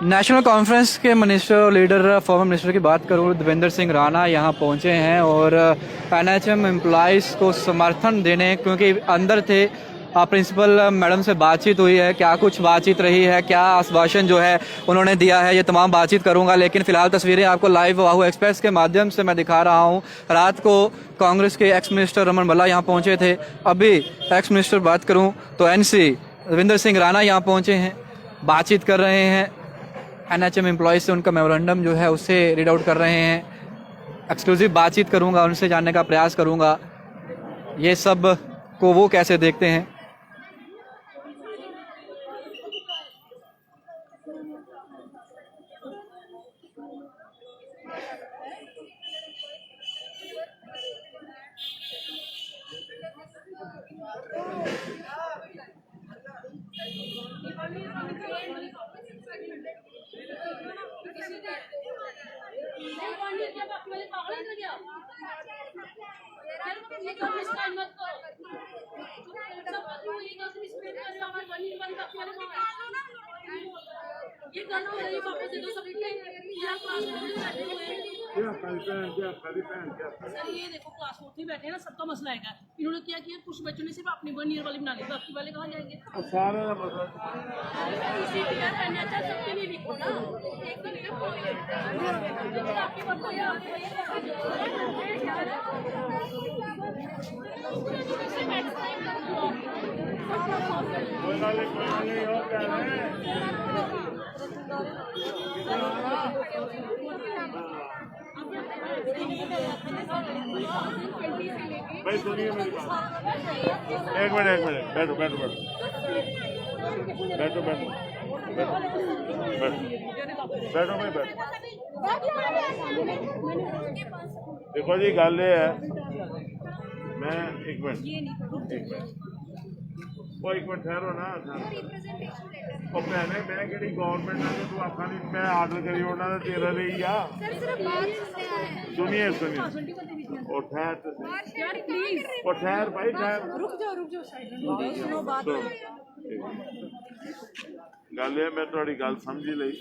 National conference के minister leader former minister की बात करूँ, देवेंद्र सिंह राणा यहाँ पहुँचे हैं और एनएचएम एम्प्लॉइज़ को समर्थन देने, क्योंकि अंदर थे प्रिंसिपल मैडम से बातचीत हुई है, क्या कुछ बातचीत रही है, क्या आश्वासन जो है उन्होंने दिया है, ये तमाम बातचीत करूंगा। लेकिन फिलहाल तस्वीरें आपको लाइव वाहू एक्सप्रेस के माध्यम से मैं दिखा रहा हूं। रात को कांग्रेस के एक्स मिनिस्टर रमन भल्ला यहाँ पहुंचे थे। अभी एक्स मिनिस्टर बात करूं तो एनसी देवेंद्र सिंह राणा यहाँ पहुंचे हैं, बातचीत कर रहे हैं एनएचएम एम्प्लॉइज से, उनका मेमोरेंडम जो है उससे रीड आउट कर रहे हैं। एक्सक्लूसिव बातचीत करूंगा, उनसे जानने का प्रयास करूंगा ये सब को वो कैसे देखते हैं। सर ये देखो क्लास 4 में बैठे हैं ना, सबका मसला है। इन्होंने क्या किया, कुछ बच्चों ने सिर्फ अपनी 1 ईयर वाली बना ली, बाकी वाले कहाँ जाएंगे? सारे मसला सबके लिए लिखो ना, एक तो लिखो आपकी बात को कोई नहीं और क्या है भाई, सुनिए मेरी बात। एक मिनट बैठो बैठो बैठो बैठो बैठो बैठो भाई बैठो। देखो जी, गल ये है, मैं एक मिनट वो एक मिनट ठहरो ना। ਉਹ ਭੈਣੇ मैं कि गवर्नमेंट ने तू आखा नहीं मैं आर्डर करी होना तो तेरा ले ही आ। सुनिए और ठहर और ठहर भाई ठहर, रुक जाओ गल है मैं थोड़ी गल समझी ली।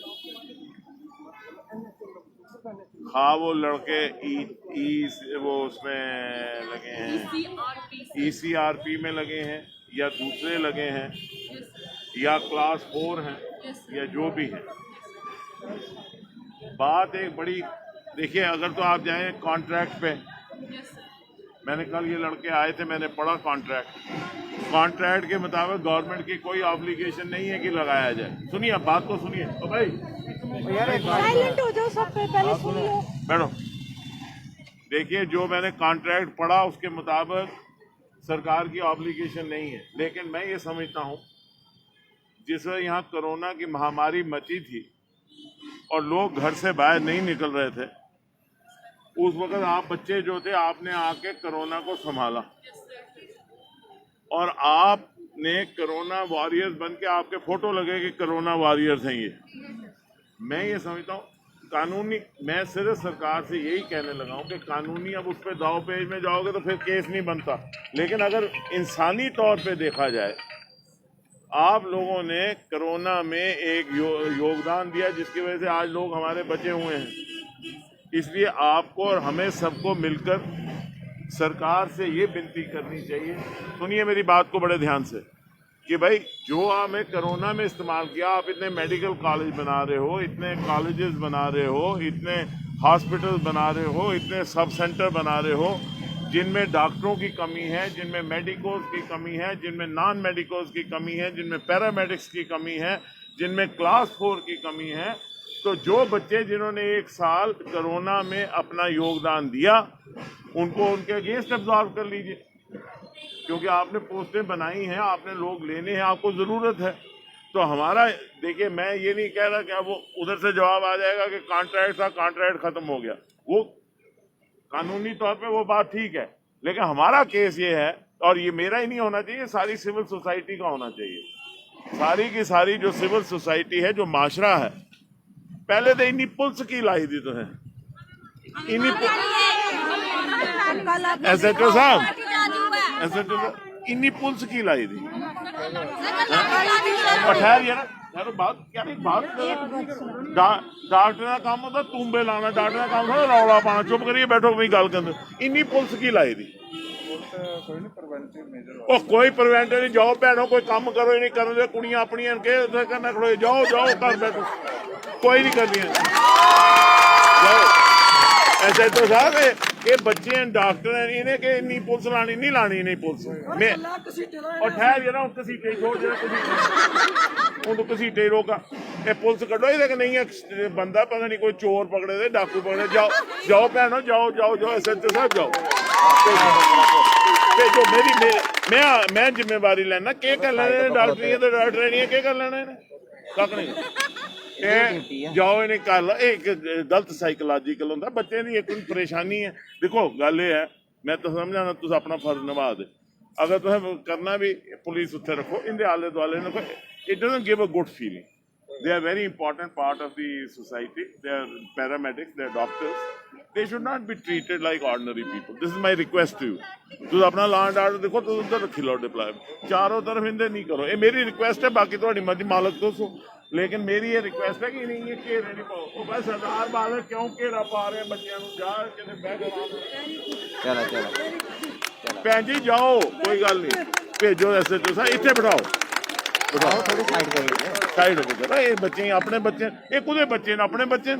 हाँ वो लड़के वो उसमें लगे हैं, ECRP में लगे हैं या दूसरे लगे हैं या क्लास 4 हैं या जो भी है, बात एक बड़ी देखिए। अगर तो आप जाएं कॉन्ट्रैक्ट पे, मैंने कल ये लड़के आए थे, मैंने पढ़ा कॉन्ट्रैक्ट के मुताबिक गवर्नमेंट की कोई ऑब्लिगेशन नहीं है कि लगाया जाए। सुनिए बात तो सुनिए। तो भाई साइलेंट हो जाओ सब, पहले सुनिए। बैठो। देखिए जो मैंने कॉन्ट्रैक्ट पढ़ा उसके मुताबिक सरकार की ऑब्लिगेशन नहीं है, लेकिन मैं ये समझता हूँ जिस वक्त यहाँ कोरोना की महामारी मची थी और लोग घर से बाहर नहीं निकल रहे थे, उस वक्त आप बच्चे जो थे आपने आके कोरोना को संभाला और आपने कोरोना वॉरियर्स बन के आपके फोटो लगे कि कोरोना वॉरियर्स हैं ये। मैं ये समझता हूँ कानूनी, मैं सिर्फ सरकार से यही कहने लगा हूँ कि कानूनी अब उस पर दाव पेज में जाओगे तो फिर केस नहीं बनता, लेकिन अगर इंसानी तौर पे देखा जाए, आप लोगों ने कोरोना में एक योगदान दिया जिसकी वजह से आज लोग हमारे बचे हुए हैं। इसलिए आपको और हमें सबको मिलकर सरकार से ये विनती करनी चाहिए, सुनिए मेरी बात को बड़े ध्यान से, कि भाई जो हमें कोरोना में इस्तेमाल किया, आप इतने मेडिकल कॉलेज बना रहे हो, इतने कॉलेजेस बना रहे हो, इतने हॉस्पिटल बना रहे हो, इतने सब सेंटर बना रहे हो जिनमें डॉक्टरों की कमी है, जिनमें मेडिकोस की कमी है, जिनमें नॉन मेडिकोस की कमी है, जिनमें पैरामेडिक्स की कमी है, जिनमें क्लास 4 की कमी है। तो जो बच्चे जिन्होंने 1 साल कोरोना में अपना योगदान दिया उनको उनके अगेंस्ट एब्जॉर्व कर लीजिए, क्योंकि आपने पोस्टें बनाई हैं, आपने लोग लेने हैं, आपको ज़रूरत है। तो हमारा देखिए, मैं ये नहीं कह रहा कि अब वो उधर से जवाब आ जाएगा कि कॉन्ट्रैक्ट था, कॉन्ट्रैक्ट खत्म हो गया। वो कानूनी तौर पे वो बात ठीक है, लेकिन हमारा केस ये है, और ये मेरा ही नहीं होना चाहिए, सारी सिविल सोसाइटी का होना चाहिए। सारी की सारी जो सिविल सोसाइटी है, जो माशरा है, पहले तो इन्हीं पुलिस की लाई दी तो है, इन्हीं SHO साहब इन्हीं पुलिस की लाई थी। और ठहर ये ना यार, बात क्या नहीं, बात डॉक्टर का काम होता तुम्बे लाना, डॉक्टर का काम थोड़ा रौला पाना। चुप करिए, बैठो भाई, गल कर। इन्हीं पुलिस की लाई थी। ओ कोई प्रिवेंटिव नहीं, जाओ भैनों, कोई काम करो ही नहीं, करो कुड़ियां अपनी करना, खड़ो जाओ जाओ घर बैठो, कोई नहीं कर दिया। SHO साहब ये बच्चे हैं, डॉक्टर हैं, इन्हें के इन्नी पुलिस लानी नहीं, लानी नहीं पुलिस में। और ठहर ये ना, घसीटे छोड़ जरा, घसीटे रोका, ये पुलिस कटो ये नहीं है बंदा, पता नहीं कोई चोर पकड़े थे, डाकू पकड़े। जाओ जाओ भैनों, जाओ जाओ जाओ, SHO साहब जाओ, भेजो। मैं जिम्मेवारी लेना, के कर लेने डॉक्टर तो डॉक्टर नहीं है, के कर लेना कख नहीं। जाओ इन्हें कर लो, एक गलत साइकोलॉजिकल होंगे बच्चे की, एक परेशानी है। देखो गल ये है, मैं तो समझा तुम अपना फर्ज निभा दे, अगर तुम करना भी पुलिस उत्थे रखो, इनके आले दुआले रखो, it doesn't give a good feeling. They are very important part of the society. They are paramedics, they are doctors. They should not be treated like ordinary people. This is my request to you. तुम अपना law and order देखो, तुम उधर रखी लो deploy, चारों तरफ इन्हें नहीं करो। ये मेरी रिक्वेस्ट है, बाकी थोड़ी मर्जी मालक तो सो, लेकिन मेरी ये रिक्वेस्ट है कि नहीं ये घेरे नहीं पाओ। वो बस सरदार बात है, क्यों घेरा पा रहे हैं बच्चों को, जा के बैठ चलो भैन जी जाओ, कोई गल नहीं, भेजो SHO साहब, इतने बिठाओ साइड हो गया। ये बच्चे अपने बच्चे, ये कुछ बच्चे ने अपने बच्चे,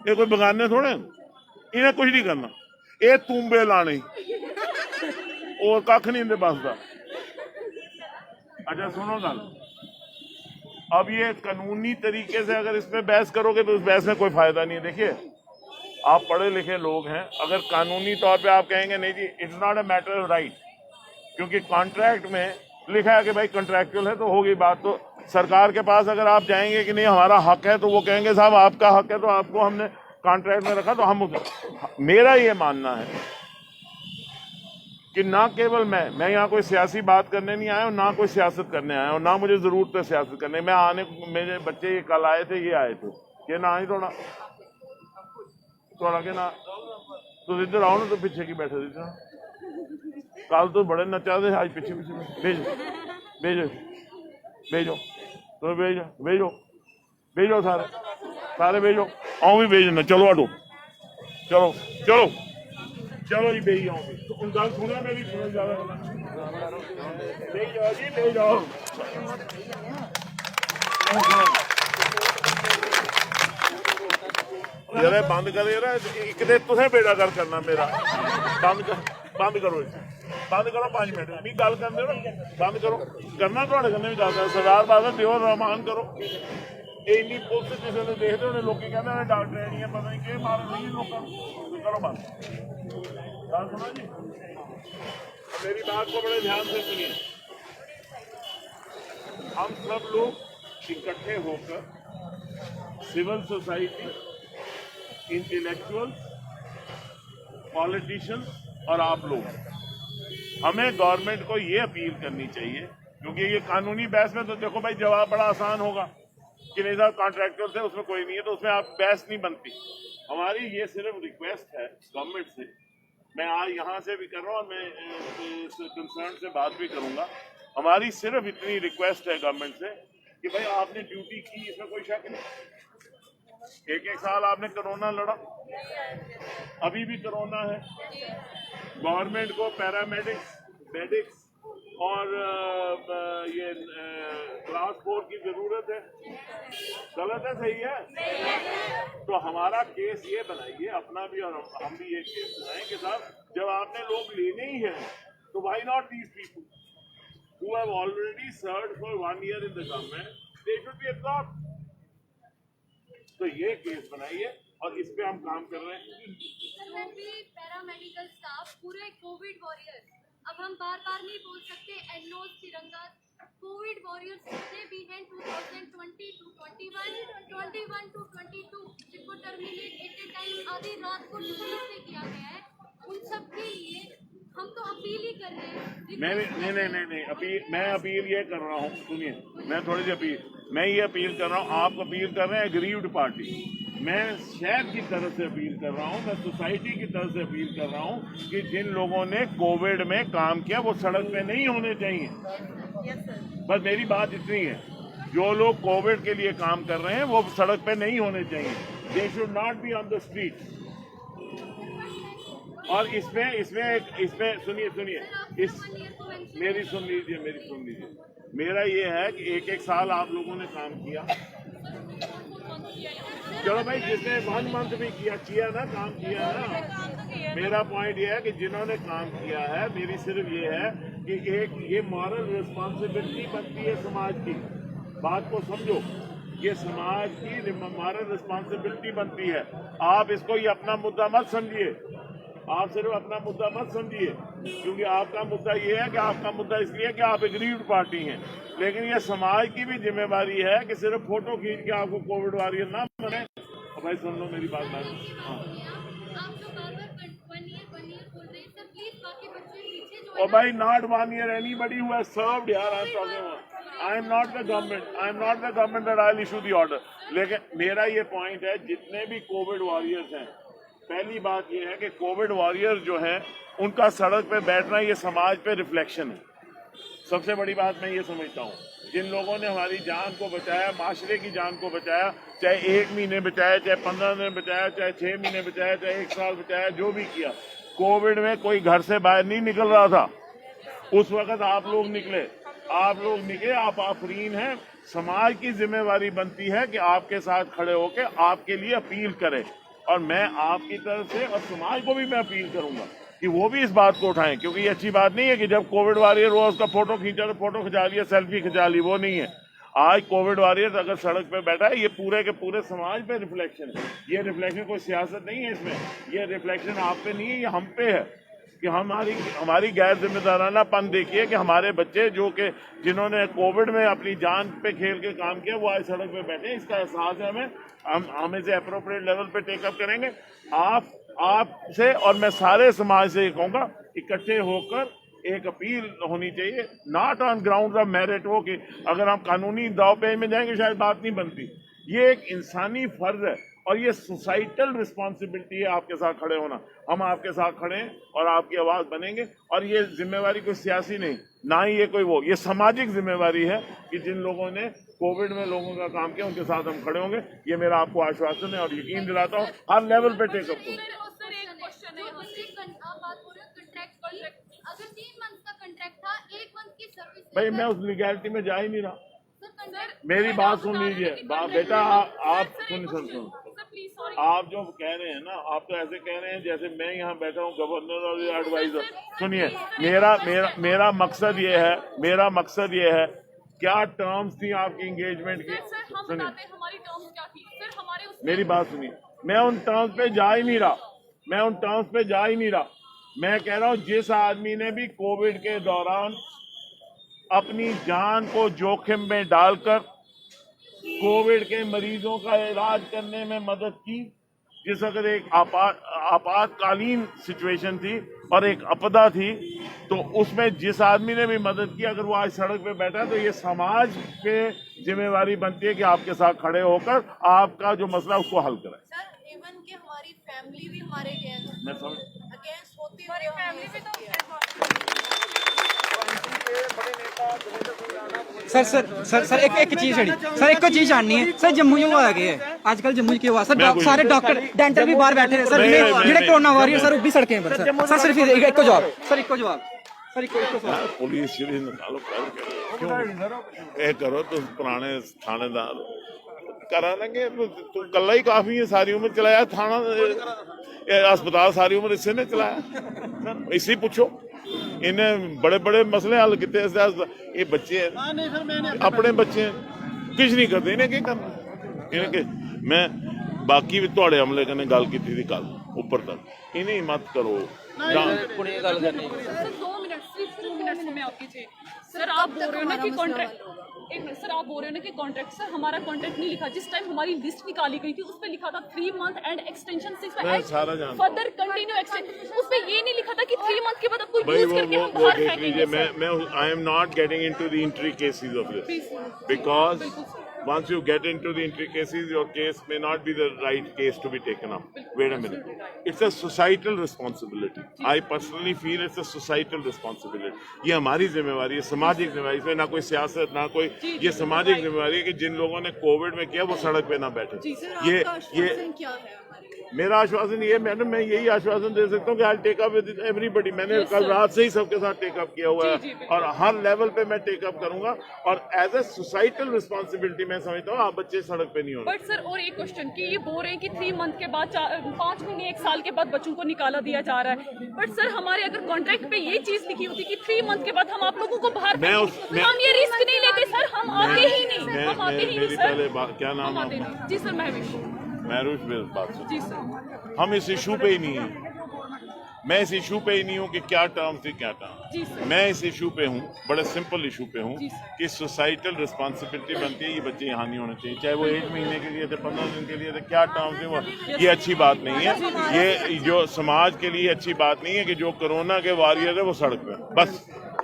ये कोई बगाने थोड़े, इन्हें कुछ नहीं करना, ये तूंबे लाने और कख नहीं इनके बस का। अच्छा सुनो गल, अब ये कानूनी तरीके से अगर इसमें बहस करोगे तो उस बहस में कोई फायदा नहीं है। देखिए आप पढ़े लिखे लोग हैं, अगर कानूनी तौर पे आप कहेंगे नहीं जी it's not a matter of right, क्योंकि कॉन्ट्रैक्ट में लिखा है कि भाई कॉन्ट्रैक्चुअल है, तो होगी बात। तो सरकार के पास अगर आप जाएंगे कि नहीं हमारा हक है, तो वो कहेंगे साहब आपका हक है, तो आपको हमने कॉन्ट्रैक्ट में रखा, तो हम मेरा ये मानना है कि ना केवल मैं यहाँ कोई सियासी बात करने नहीं आया हूँ, ना कोई सियासत करने आया हूँ, ना मुझे जरूरत है सियासत करने। मैं आने, मेरे बच्चे ये कल आए थे, ये आए थे, ये ना ही थोड़ा के ना, तो इधर आओ ना, तो पीछे की बैठे थे, कल तो बड़े नचा थे, आज पीछे पीछे भेजो भेजो भेजो, तो भेजो भेजो भेजो, सारे सारे भेजो, आओ भी भेजना, चलो हटो, चलो चलो चलो जी भेज आओ, तो गल सुना मेरी, सुनो ज्यादा भेज जाओ जी, भेज जाओ। जरा बंद कर यार, एक दे तुसें बेड़ा कर करना मेरा, बंद करो 5 मिनट भी गल करते हो ना, बंद करो, करना थोड़े कन्ने भी गल कर। सरदार बादल दिओ रहमान करो, इन्नी पुलिस किसी ने देखते होने, लोग कहते हैं डॉक्टर है नहीं है, पता नहीं कि मार रही लोगों को, करो बंद। गल सुनो जी, मेरी बात को बड़े ध्यान से सुनिए। हम सब लोग इकट्ठे होकर सिविल सोसाइटी, इंटेलेक्चुअल्स, पॉलिटिशियंस और आप लोग, हमें गवर्नमेंट को ये अपील करनी चाहिए, क्योंकि ये कानूनी बहस में तो देखो भाई जवाब बड़ा आसान होगा कि नहीं साहब कॉन्ट्रैक्टर से उसमें कोई नहीं है, तो उसमें आप बहस नहीं बनती। हमारी ये सिर्फ रिक्वेस्ट है गवर्नमेंट से, मैं आज यहाँ से भी कर रहा हूँ और मैं कंसर्न से बात भी करूँगा। हमारी सिर्फ इतनी रिक्वेस्ट है गवर्नमेंट से कि भाई आपने ड्यूटी की, इसमें कोई शक नहीं, एक साल आपने कोरोना लड़ा, अभी भी कोरोना है, गवर्नमेंट को पैरामेडिक्स, मेडिक्स और ये क्लास 4 की जरूरत है। गलत है, सही है? तो हमारा केस ये बनाइए अपना भी, और हम भी ये केस बनाएं कि साहब जब आपने लोग लेने ही है, तो why not these people who have already served for 1 year in the government, they should be absorbed। तो ये केस बनाइए और इस पे हम काम कर रहे हैं। पैरामेडिकल स्टाफ पूरे कोविड वॉरियर, अब हम बार बार नहीं बोल सकते एनओ तिरंगा, कोविड वॉरियर्स जितने भी हैं 2020 to 21, 21 to 22 जिनको टर्मिनेट एट ए टाइम आधी रात को पुलिस से किया गया है, उन सब के लिए हम तो अपील ही कर रहे हैं। मैं भी नहीं अपील, मैं अपील ये कर रहा हूँ, सुनिए, मैं थोड़ी सी अपील, मैं ये अपील कर रहा हूँ, आप अपील कर रहे हैं एग्रीव्ड पार्टी, मैं शहर की तरफ से अपील कर रहा हूँ, मैं सोसाइटी की तरफ से अपील कर रहा हूँ कि जिन लोगों ने कोविड में काम किया वो सड़क पे नहीं होने चाहिए। बस मेरी बात इतनी है, जो लोग कोविड के लिए काम कर रहे हैं वो सड़क पे नहीं होने चाहिए, they should not be on the street. और इसमें सुनिए मेरी सुन लीजिए, मेरा ये है कि एक साल आप लोगों ने काम किया, चलो भाई जिसने 1 मंथ भी किया ना, काम किया ना, मेरा पॉइंट ये है कि जिन्होंने काम किया है, मेरी सिर्फ ये है कि एक ये मॉरल रिस्पॉन्सिबिलिटी बनती है समाज की, बात को समझो, ये समाज की मॉरल रिस्पॉन्सिबिलिटी बनती है। आप इसको ये अपना मुद्दा मत समझिए, आप सिर्फ अपना मुद्दा मत समझिए, क्योंकि आपका मुद्दा ये है कि आपका मुद्दा इसलिए कि आप एग्रीव्ड पार्टी हैं, लेकिन ये समाज की भी जिम्मेवारी है कि सिर्फ फोटो खींच के आपको कोविड वॉरियर ना बने। भाई सुन लो मेरी बात, और भाई not 1 year anybody who has served here I'm talking about. I am not the government that I'll issue the order. लेकिन मेरा ये पॉइंट है, जितने भी कोविड वॉरियर्स हैं, पहली बात ये है कि कोविड वॉरियर जो है उनका सड़क पे बैठना ये समाज पे रिफ्लेक्शन है। सबसे बड़ी बात मैं ये समझता हूँ, जिन लोगों ने हमारी जान को बचाया, माशरे की जान को बचाया, चाहे 1 महीने बचाया, चाहे 15 दिन बचाया, चाहे 6 महीने बचाया, चाहे 1 साल बचाया, जो भी किया, कोविड में कोई घर से बाहर नहीं निकल रहा था, उस वक्त आप लोग निकले, आप आफरीन हैं। समाज की जिम्मेवारी बनती है कि आपके साथ खड़े होकर आपके लिए अपील करें, और मैं आपकी तरफ से और समाज को भी मैं अपील करूंगा कि वो भी इस बात को उठाएं, क्योंकि ये अच्छी बात नहीं है कि जब कोविड वॉरियर हुआ उसका फोटो खींचा तो फोटो खिंचा लिया, सेल्फी खिंचा ली, वो नहीं है। आज कोविड वॉरियर अगर सड़क पे बैठा है, ये पूरे के पूरे समाज पे रिफ्लेक्शन है। ये रिफ्लेक्शन कोई सियासत नहीं है इसमें, ये रिफ्लेक्शन आप पे नहीं है, ये हम पे है कि हमारी गैर जिम्मेदारानापन देखिए कि हमारे बच्चे जो कि जिन्होंने कोविड में अपनी जान पे खेल के काम किया वो आज सड़क पे बैठे, इसका एहसास है हम इसे अप्रोप्रिएट लेवल पे टेकअप करेंगे। आपसे और मैं सारे समाज से कहूँगा, इकट्ठे होकर एक अपील होनी चाहिए, not on ground of merit हो कि अगर हम कानूनी दाव पेच में जाएंगे शायद बात नहीं बनती। ये एक इंसानी फर्ज है और ये सोसाइटल रिस्पॉन्सिबिलिटी है आपके साथ खड़े होना। हम आपके साथ खड़े हैं और आपकी आवाज़ बनेंगे, और ये जिम्मेवारी कोई सियासी नहीं, ना ही ये कोई ये सामाजिक जिम्मेवारी है कि जिन लोगों ने कोविड में लोगों का काम किया उनके साथ हम खड़े होंगे। ये मेरा आपको आश्वासन है और यकीन दिलाता हूँ हर लेवल पे टेकअप करूँ। अगर 3 मंथ का कॉन्ट्रैक्ट था, 1 मंथ की सर्विस, भाई मैं उस लीगैलिटी में जा ही नहीं रहा। मेरी बात सुन लीजिए, बेटा आप सुन आप जो कह रहे हैं ना, आप तो ऐसे कह रहे हैं जैसे मैं यहाँ बैठा हूँ गवर्नर और एडवाइजर। सुनिए, मेरा मकसद ये है, क्या टर्म्स थी आपकी एंगेजमेंट की? सुनिए, मेरी बात सुनिए, मैं उन टर्म्स पे जा ही नहीं रहा। मैं कह रहा हूँ जिस आदमी ने भी कोविड के दौरान अपनी जान को जोखिम में डालकर कोविड के मरीजों का इलाज करने में मदद की, जिस अगर एक आपातकालीन सिचुएशन थी और एक आपदा थी, तो उसमें जिस आदमी ने भी मदद की, अगर वो आज सड़क पे बैठा तो ये समाज पे जिम्मेवारी बनती है कि आपके साथ खड़े होकर आपका जो मसला उसको हल करें। सर इवन के हमारी फैमिली भी मारे गए हैं, मैं समझ अगेंस्ट होती हमारी फैमिली भी तो सर एक चीज छड़ी सर, एक चीज जाननी है सर, जम्मू जो होया गया है आजकल, जम्मू क्यों हुआ सर? सारे डॉक्टर डेंटल भी बाहर बैठे हैं सर, ਜਿਹੜੇ कोरोना वॉरियर सर भी सड़कें पर सर सिर्फ एक जवाब सर, एक सवाल पुलिस निकालो, क्यों करो तो पुराने थानेदार करा लेंगे, तू कल ही काफी है, सारी उम्र चलाया थाना अस्पताल, सारी उम्र इससे ने चलाया, इसी पूछो इन्हें बड़े बड़े मसले हल किते। ये बच्चे अपने बच्चे कुछ नहीं करते, इन्हें क्या करना, इन्हें मैं बाकी भी थोड़े हमले कने गल की थी कल ऊपर तक, इन्हें मत करो। सर आप बोल रहे हो ना कि कॉन्ट्रैक्ट, एक मिनट सर, आप बोल रहे हो ना कि कॉन्ट्रैक्ट, सर हमारा कॉन्ट्रैक्ट नहीं लिखा। जिस टाइम हमारी लिस्ट निकाली गई थी उस पे लिखा था 3 मंथ एंड एक्सटेंशन 6 मैं सारा जानता हूं। फर्दर कंटिन्यू एक्सटेंड, उस पे ये नहीं लिखा था कि 3 मंथ के बाद आपको भाई यूज करके हम वो बाहर देख फेंकेंगे लीजिए, सर। मैं I am not getting into the intricacies of this because once you get into the intricacies your case may not be the right case to be taken up. Wait a minute, it's a societal responsibility. I personally feel it's a societal responsibility. ये हमारी जिम्मेवारी है, सामाजिक जिम्मेवारी, इसमें ना कोई सियासत ना कोई, ये सामाजिक जिम्मेवारी है कि जिन लोगों ने कोविड में किया वो सड़क पे ना बैठे। ये मेरा आश्वासन ये मैडम, मैं यही आश्वासन दे सकता हूँ कि I take up with everybody. मैंने कल रात से ही सबके साथ टेक अप किया हुआ है और हर लेवल पे मैं टेक अप करूंगा और एज ए सोसाइटल रिस्पॉन्सिबिलिटी मैं समझता हूँ आप बच्चे सड़क पे नहीं होंगे। बट सर और एक क्वेश्चन कि ये बोल रहे हैं कि 3 मंथ के बाद 5 महीने 1 साल के बाद बच्चों को निकाला दिया जा रहा है। बट सर हमारे अगर कॉन्ट्रैक्ट पे ये चीज लिखी होती कि 3 मंथ के बाद हम आप लोगों को बाहर हम ये रिस्क नहीं लेते सर, हम आते ही नहीं, हम आते ही नहीं सर। क्या नाम है? जी सर महविश। महरूश बात जी सर। हम इस इशू पे ही नहीं है, मैं इस इशू पे ही नहीं हूँ कि क्या टर्म थी क्या टर्म। मैं इस इशू पे हूँ, बड़े सिंपल इशू पे हूँ कि सोसाइटल रिस्पॉन्सिबिलिटी बनती है ये बच्चे यहाँ नहीं होने चाहिए, चाहे वो 1 महीने के लिए थे, 15 दिन के लिए थे, क्या टर्म थे वो, ये अच्छी बात नहीं है। ये जो समाज के लिए अच्छी बात नहीं है कि जो कोरोना के वॉरियर है वो सड़क पे, बस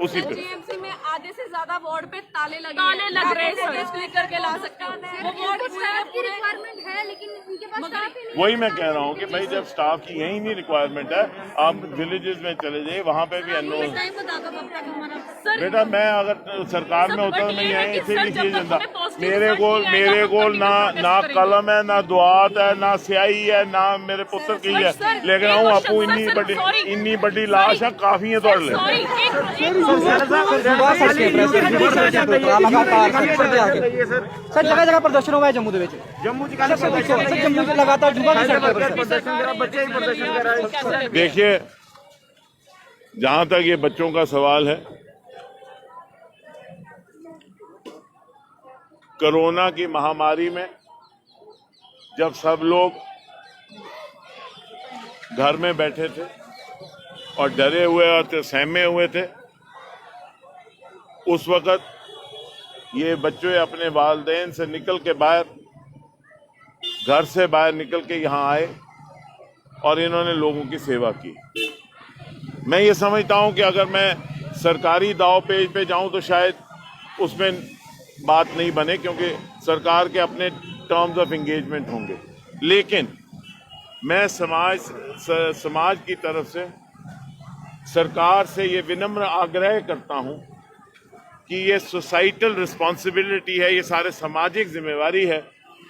उसी पे। जीएमसी में आधे से ज्यादा वार्ड पे ताले लग रहे हैं सर, क्लिक करके ला सकते हैं। वो वार्ड स्टाफ की रिक्वायरमेंट है लेकिन उनके पास स्टाफ ही नहीं। वही मैं कह रहा हूँ कि भाई जब स्टाफ की यही नहीं रिक्वायरमेंट है, आप विलेजेस में चले जाइए, वहाँ पे भी अनोन। बेटा मैं अगर सरकार में होता तो मैं यही इसे नहीं चीज जनता, मेरे को ना कलम है, ना दुआत है, ना स्याही है, ना मेरे पुत्र की है, लेकिन हूँ आपको इन्नी बड़ी लाश है, काफी है दौड़ ले। सर जगह जगह प्रदर्शन हुआ है जम्मू के जम्मू से लगातार देखिए, जहां तक ये बच्चों का सवाल है, कोरोना की महामारी में जब सब लोग घर में बैठे थे और डरे हुए और सहमे हुए थे, उस वक़्त ये बच्चे अपने वालिदैन से निकल के बाहर, घर से बाहर निकल के यहाँ आए और इन्होंने लोगों की सेवा की। मैं ये समझता हूँ कि अगर मैं सरकारी दाव पेज पे जाऊँ तो शायद उसमें बात नहीं बने, क्योंकि सरकार के अपने टर्म्स ऑफ एंगेजमेंट होंगे, लेकिन मैं समाज की तरफ से सरकार से ये विनम्र आग्रह करता हूँ कि ये सोसाइटल रिस्पॉन्सिबिलिटी है, ये सारे सामाजिक जिम्मेवारी है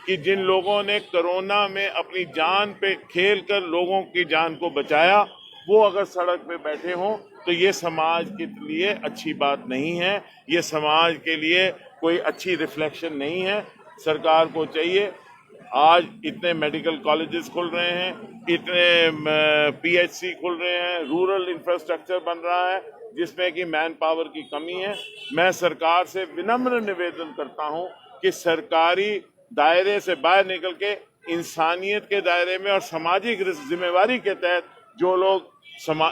कि जिन लोगों ने कोरोना में अपनी जान पे खेल कर लोगों की जान को बचाया, वो अगर सड़क पे बैठे हों तो ये समाज के लिए अच्छी बात नहीं है, ये समाज के लिए कोई अच्छी रिफ्लेक्शन नहीं है। सरकार को चाहिए, आज इतने मेडिकल कॉलेजेस खुल रहे हैं, इतने पीएचसी खुल रहे हैं, रूरल इंफ्रास्ट्रक्चर बन रहा है जिसमें कि मैन पावर की कमी है। मैं सरकार से विनम्र निवेदन करता हूं कि सरकारी दायरे से बाहर निकल के इंसानियत के दायरे में और सामाजिक जिम्मेवारी के तहत जो लोग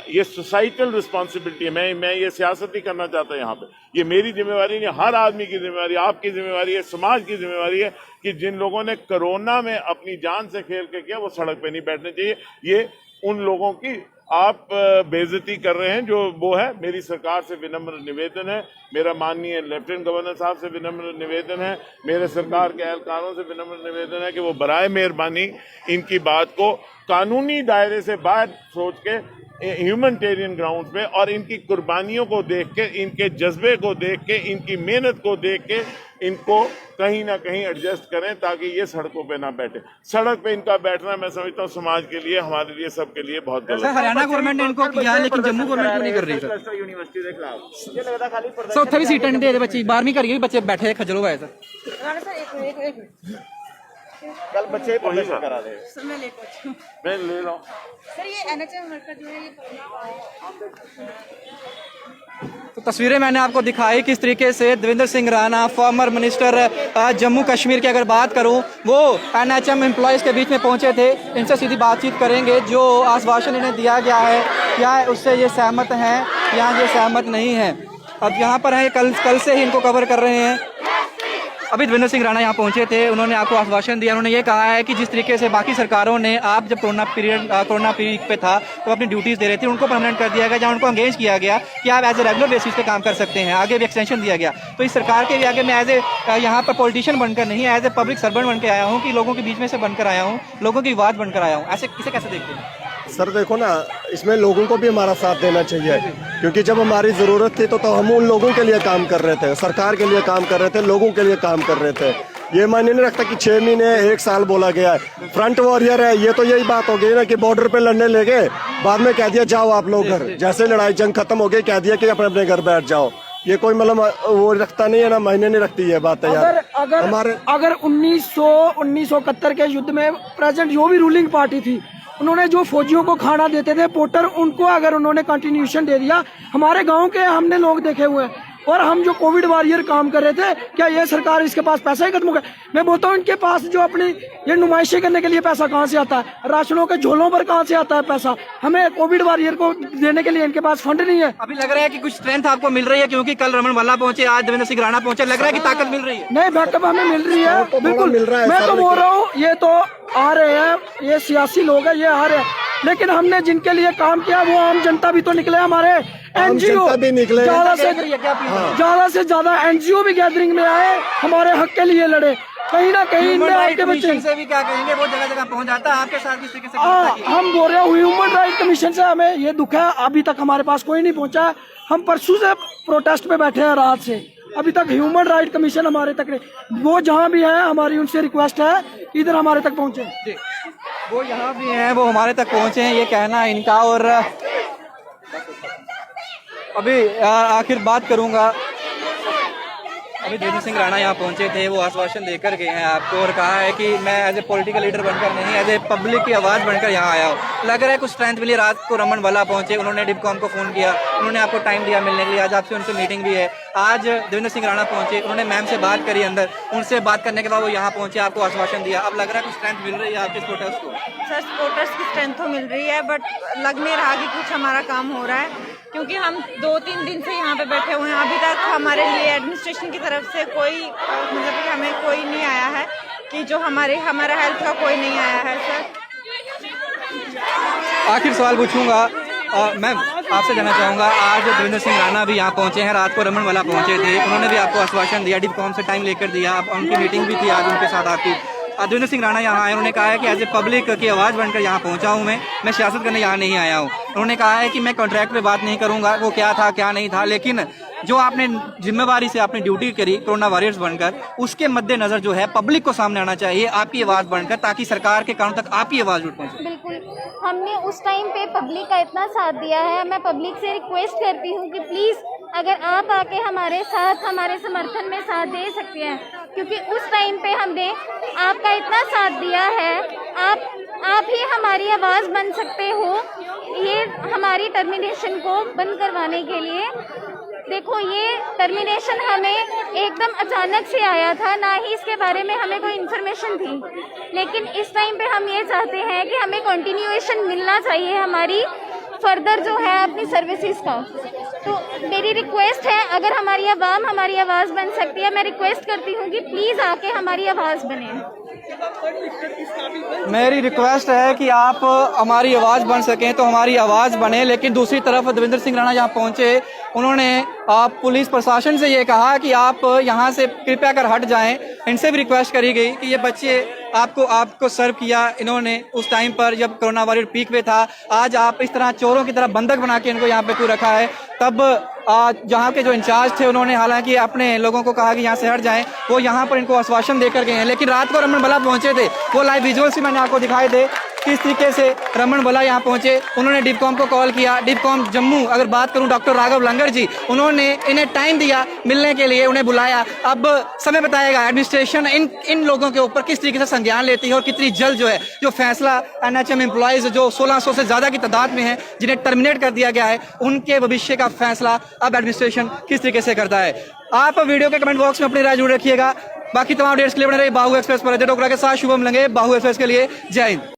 ये सोसाइटल रिस्पॉन्सिबिलिटी है, मैं ये सियासत नहीं करना चाहता यहाँ पे, ये मेरी जिम्मेवारी नहीं, हर आदमी की जिम्मेवारी, आपकी जिम्मेवारी है, समाज की जिम्मेवारी है कि जिन लोगों ने कोरोना में अपनी जान से खेल के किया वो सड़क पे नहीं बैठने चाहिए। ये उन लोगों की आप बेइज्जती कर रहे हैं जो वो है। मेरी सरकार से विनम्र निवेदन है, मेरा माननीय लेफ्टिनेंट गवर्नर साहब से विनम्र निवेदन है, मेरे सरकार के एहलकारों से विनम्र निवेदन है कि वो बराए मेहरबानी इनकी बात को कानूनी दायरे से बाहर सोच के ह्यूमैनिटेरियन ग्राउंड पे और इनकी कुर्बानियों को देख के, इनके जज्बे को देख के, इनकी मेहनत को देख के इनको कहीं ना कहीं एडजस्ट करें ताकि ये सड़कों पे ना बैठे। सड़क पे इनका बैठना मैं समझता हूँ समाज के लिए, हमारे लिए, सबके लिए बहुत गलत है। हरियाणा गवर्नमेंट ने इनको किया है लेकिन जम्मू गवर्नमेंट क्यों नहीं कर रही सर? यूनिवर्सिटी के खिलाफ सर उत्थे भी सीटें नहीं दे रहे, बच्चे 12वीं करिए, बच्चे बैठे खजल हुए सर। कल बच्चे प्रदर्शन करा रहे हैं। सर मैं ले पहुंची हूं। मैं ले रहा हूँ सर ये एनएचएम वर्कर जो है ये तो तस्वीरें मैंने आपको दिखाई किस तरीके से देवेंद्र सिंह राणा, फॉर्मर मिनिस्टर जम्मू कश्मीर की अगर बात करूं, वो एनएचएम एम्प्लॉयज़ के बीच में पहुंचे थे। इनसे सीधी बातचीत करेंगे, जो आश्वासन इन्हें दिया गया है क्या उससे ये सहमत हैं या ये सहमत नहीं है। अब यहाँ पर है, कल से ही इनको कवर कर रहे हैं। अभी देवेंद्र सिंह राणा यहाँ पहुंचे थे, उन्होंने आपको आश्वासन दिया। उन्होंने ये कहा है कि जिस तरीके से बाकी सरकारों ने, आप जब कोरोना पीक पे था तो अपनी ड्यूटीज़ दे रहे थे, उनको परमानेंट कर दिया गया, जहाँ उनको एंगेज किया गया कि आप एज ए रेगुलर बेसिस पे काम कर सकते हैं, आगे भी एक्सटेंशन दिया गया। तो इस सरकार के भी आगे मैं एज ए यहाँ पर पॉलिटिशियन बनकर नहीं, एज ए पब्लिक सर्वेंट बनकर आया हूँ, कि लोगों के बीच में से बनकर आया हूँ, लोगों की आवाज़ बनकर आया हूँ। ऐसे इसे कैसे देखते हैं? सर देखो ना, इसमें लोगों को भी हमारा साथ देना चाहिए, क्योंकि जब हमारी ज़रूरत थी तो हम उन लोगों के लिए काम कर रहे थे, सरकार के लिए काम कर रहे थे, लोगों के लिए काम कर रहे थे। ये मायने नहीं रखता कि 6 महीने 1 साल बोला गया है। फ्रंट वॉरियर है, ये तो यही बात हो गई ना कि बॉर्डर पे लड़ने ले गए, बाद में कह दिया जाओ आप लोग घर, जैसे लड़ाई जंग खत्म हो गई कह दिया कि अपने अपने घर बैठ जाओ। ये कोई मतलब वो रखता नहीं है ना, मायने नहीं रखती है बात है यार। अगर 1971 के युद्ध में प्रेजेंट जो भी रूलिंग पार्टी थी, उन्होंने जो फौजियों को खाना देते थे पोर्टर, उनको अगर उन्होंने कंटिन्यूशन दे दिया, हमारे गांव के हमने लोग देखे हुए हैं। और हम जो कोविड वॉरियर काम कर रहे थे, क्या ये सरकार इसके पास पैसा ही खत्म हो गया? मैं बोलता हूँ इनके पास जो अपनी ये नुमाइशें करने के लिए पैसा कहाँ से आता है? राशनों के झोलों पर कहाँ से आता है पैसा? हमें कोविड वॉरियर को देने के लिए इनके पास फंड नहीं है। अभी लग रहा है कि कुछ स्ट्रेंथ आपको मिल रही है, क्योंकि कल रमन भल्ला पहुंचे, आज देवेंद्र सिंह राणा पहुंचे, लग रहा है कि ताकत मिल रही है। नहीं, बैकअप हमें मिल रही है, बिल्कुल मिल रहा है। मैं तो बोल रहा हूँ ये तो आ रहे हैं, ये सियासी लोग हैं, ये आ रहे हैं, लेकिन हमने जिनके लिए काम किया वो आम जनता भी तो निकले, हमारे एनजीओ भी निकले, ज्यादा से ज्यादा एनजीओ भी गैदरिंग में आए, हमारे हक के लिए लड़े। कहीं ना कहीं आपके बच्चे से भी क्या कहेंगे, वो जगह जगह पहुंच जाता है आपके साथ किस तरीके से। हम बोल रहे हैं ह्यूमन राइट कमीशन से हमें ये दुख है, अभी तक हमारे पास कोई नहीं पहुंचा। हम परसों से प्रोटेस्ट पे बैठे हैं, रात से अभी तक ह्यूमन राइट कमीशन हमारे तक नहीं। वो जहाँ भी है, हमारी उनसे रिक्वेस्ट है इधर हमारे तक पहुँचे। वो यहाँ भी हैं, वो हमारे तक पहुँचे हैं, ये कहना है इनका। और अभी आखिर बात करूँगा, अभी देवेंद्र सिंह राणा यहाँ पहुंचे थे, वो आश्वासन देकर गए हैं आपको और कहा है कि मैं एज ए पॉलिटिकल लीडर बनकर नहीं, एज ए पब्लिक की आवाज़ बनकर यहाँ आया हूँ। लग रहा है कुछ स्ट्रेंथ मिली। रात को रमन भल्ला पहुंचे, उन्होंने डिपकॉम को फ़ोन किया, उन्होंने आपको टाइम दिया मिलने के लिए, आज आपसे उनसे मीटिंग भी है। आज देवेंद्र सिंह राणा पहुंचे, उन्होंने मैम से बात करी अंदर, उनसे बात करने के बाद वो यहाँ पहुंचे, आपको आश्वासन दिया। अब लग रहा है कुछ स्ट्रेंथ मिल रही है आपके सपोर्टर्स को? सर सपोर्टर्स की स्ट्रेंथ तो मिल रही है, बट लग नहीं रहा कि कुछ हमारा काम हो रहा है, क्योंकि हम 2-3 दिन से यहाँ पे बैठे हुए हैं। अभी तक हमारे लिए एडमिनिस्ट्रेशन की तरफ से कोई मतलब कि हमें कोई नहीं आया है, कि जो हमारा हेल्थ का कोई नहीं आया है। सर आखिर सवाल पूछूंगा, मैम आपसे जानना चाहूँगा, आज देवेंद्र सिंह राणा भी यहाँ पहुँचे हैं, रात को रमन भल्ला पहुँचे थे, उन्होंने भी आपको आश्वासन दिया, डिपकॉम से टाइम लेकर दिया, आप उनकी मीटिंग भी थी आज उनके साथ आपकी। देवेंद्र सिंह राणा यहाँ आए, उन्होंने कहा है कि एज ए पब्लिक की आवाज़ बनकर यहाँ पहुँचा हूँ, मैं सियासत करने यहाँ नहीं आया हूँ। उन्होंने कहा है कि मैं कॉन्ट्रैक्ट पे बात नहीं करूँगा, वो क्या था क्या नहीं था, लेकिन जो आपने जिम्मेवारी से आपने ड्यूटी करी कोरोना वॉरियर्स बनकर, उसके मद्देनजर जो है पब्लिक को सामने आना चाहिए आपकी आवाज़ बनकर, ताकि सरकार के कानों तक आपकी आवाज़ उठ पहुँचे। बिल्कुल, हमने उस टाइम पे पब्लिक का इतना साथ दिया है। मैं पब्लिक से रिक्वेस्ट करती हूँ कि प्लीज़ अगर आप आके हमारे साथ, हमारे समर्थन में साथ दे सकते हैं, क्योंकि उस टाइम पे हमने आपका इतना साथ दिया है। आप ही हमारी आवाज़ बन सकते हो ये हमारी टर्मिनेशन को बंद करवाने के लिए। देखो, ये टर्मिनेशन हमें एकदम अचानक से आया था, ना ही इसके बारे में हमें कोई इन्फॉर्मेशन थी, लेकिन इस टाइम पे हम ये चाहते हैं कि हमें कंटिन्यूएशन मिलना चाहिए हमारी फर्दर जो है अपनी सर्विसेज का। तो मेरी रिक्वेस्ट है, अगर हमारी आवाम हमारी आवाज़ बन सकती है, मैं रिक्वेस्ट करती हूँ कि प्लीज़ आके हमारी आवाज़ बने। मेरी रिक्वेस्ट है कि आप हमारी आवाज़ बन सकें तो हमारी आवाज़ बने। लेकिन दूसरी तरफ देवेंद्र सिंह राणा यहाँ पहुँचे, उन्होंने पुलिस प्रशासन से ये कहा कि आप यहाँ से कृपया कर हट जाएं। इनसे भी रिक्वेस्ट करी गई कि ये बच्चे आपको सर्व किया इन्होंने उस टाइम पर जब कोरोना वॉरियर पीक पे था, आज आप इस तरह चोरों की तरह बंधक बना के इनको यहाँ पे क्यों रखा है? तब जहाँ के जो इंचार्ज थे उन्होंने हालांकि अपने लोगों को कहा कि यहाँ से हट जाएं, वो यहाँ पर इनको आश्वासन देकर गए हैं। लेकिन रात को रमन भल्ला पहुँचे थे, वो लाइव विजुअल्स ही मैंने आपको दिखाए थे किस तरीके से रमन भल्ला यहाँ पहुँचे। उन्होंने डिपकॉम को कॉल किया, डिपकॉम जम्मू अगर बात करूँ डॉक्टर राघव लंगर जी, उन्होंने इन्हें टाइम दिया मिलने के लिए, उन्हें बुलाया। अब समय बताएगा एडमिनिस्ट्रेशन इन लोगों के ऊपर किस तरीके से संज्ञान लेती है और कितनी जल्द जो है जो फैसला NHM एम्प्लॉयज़ जो 1600 से ज़्यादा की तादाद में है जिन्हें टर्मिनेट कर दिया गया है, उनके भविष्य का फैसला अब एडमिनिस्ट्रेशन किस तरीके से करता है। आप वीडियो के कमेंट बॉक्स में अपनी राय जरूर रखिएगा। बाकी तमाम अपडेट्स के लिए बने रहिए बाहु एक्सप्रेस पर। डोकरा के साथ शुभम लंगे, बाहु एक्सप्रेस के लिए जय हिंद।